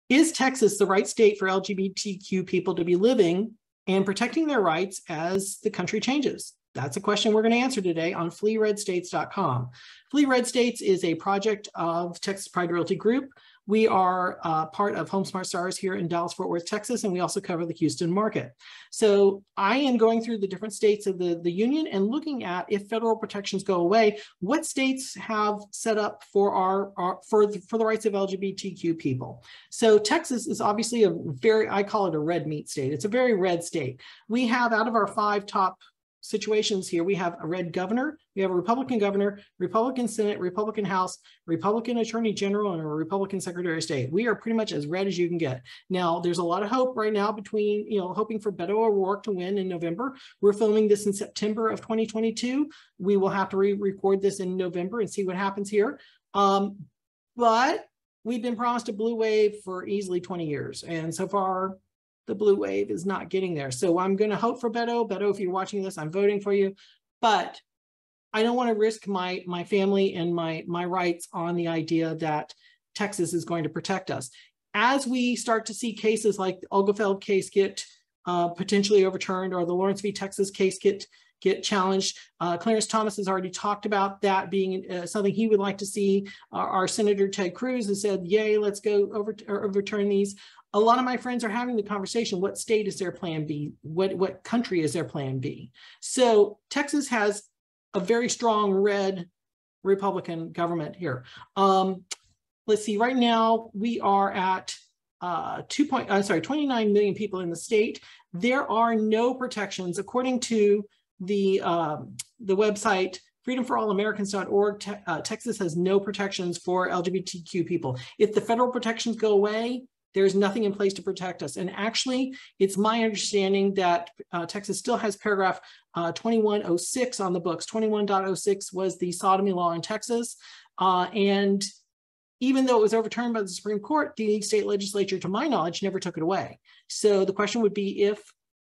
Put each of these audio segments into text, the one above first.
Is Texas the right state for LGBTQ people to be living and protecting their rights as the country changes? That's a question we're going to answer today on FleeRedStates.com. Flee Red States is a project of Texas Pride Realty Group. We are part of Home Smart Stars here in Dallas-Fort Worth, Texas, and we also cover the Houston market. So I am going through the different states of the union and looking at, if federal protections go away, what states have set up for for the rights of LGBTQ people. So Texas is obviously I call it a red meat state. It's a very red state. We have, out of our 5 top situations here, we have a red governor, we have a Republican governor, Republican Senate, Republican House, Republican Attorney General, and a Republican Secretary of State. We are pretty much as red as you can get. Now, there's a lot of hope right now between, hoping for Beto O'Rourke to win in November. We're filming this in September of 2022. We will have to re-record this in November and see what happens here. But we've been promised a blue wave for easily 20 years. And so far, the blue wave is not getting there. So I'm going to hope for Beto. Beto, if you're watching this, I'm voting for you. But I don't want to risk my family and my rights on the idea that Texas is going to protect us. As we start to see cases like the Oglefeld case get potentially overturned, or the Lawrence v. Texas case get challenged, Clarence Thomas has already talked about that being something he would like to see. Our Senator Ted Cruz has said, yay, let's go overturn these. A lot of my friends are having the conversation, what state is their plan B? What country is their plan B? So Texas has a very strong red Republican government here. Let's see, right now we are at 29 million people in the state. There are no protections, according to the website freedomforallamericans.org. Texas has no protections for LGBTQ people. If the federal protections go away, there's nothing in place to protect us. And actually, it's my understanding that Texas still has paragraph 2106 on the books. 21.06 was the sodomy law in Texas. And even though it was overturned by the Supreme Court, the state legislature, to my knowledge, never took it away. So the question would be,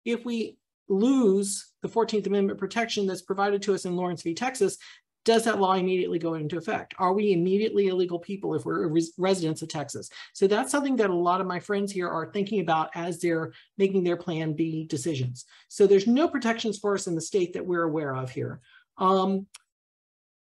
if we lose the 14th Amendment protection that's provided to us in Lawrence v. Texas, does that law immediately go into effect? Are we immediately illegal people if we're residents of Texas? So that's something that a lot of my friends here are thinking about as they're making their Plan B decisions. So there's no protections for us in the state that we're aware of here.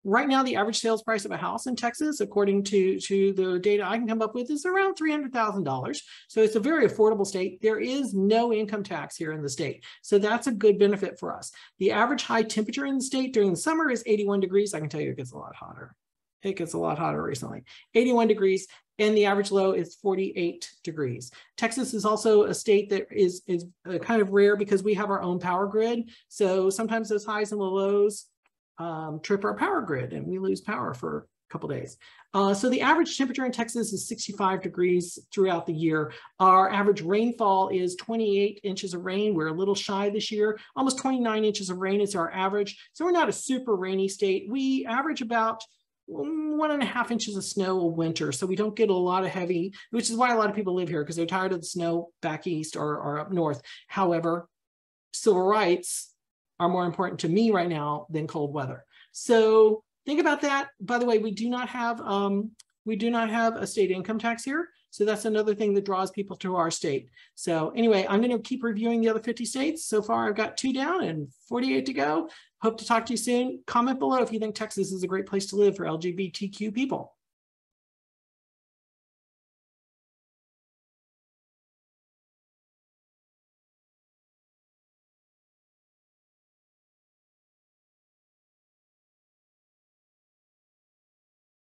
Right now, the average sales price of a house in Texas, according to the data I can come up with, is around $300,000. So it's a very affordable state. There is no income tax here in the state. So that's a good benefit for us. The average high temperature in the state during the summer is 81 degrees. I can tell you it gets a lot hotter. It gets a lot hotter recently. 81 degrees, and the average low is 48 degrees. Texas is also a state that is kind of rare because we have our own power grid. So sometimes those highs and the lows trip our power grid and we lose power for a couple days. So the average temperature in Texas is 65 degrees throughout the year. Our average rainfall is 28 inches of rain. We're a little shy this year. Almost 29 inches of rain is our average. So we're not a super rainy state. We average about 1.5 inches of snow a winter. So we don't get a lot of heavy, which is why a lot of people live here, because they're tired of the snow back east or up north. However, civil rights are more important to me right now than cold weather. So think about that. By the way, we do not have a state income tax here. So that's another thing that draws people to our state. So anyway, I'm going to keep reviewing the other 50 states. So far, I've got 2 down and 48 to go. Hope to talk to you soon. Comment below if you think Texas is a great place to live for LGBTQ people.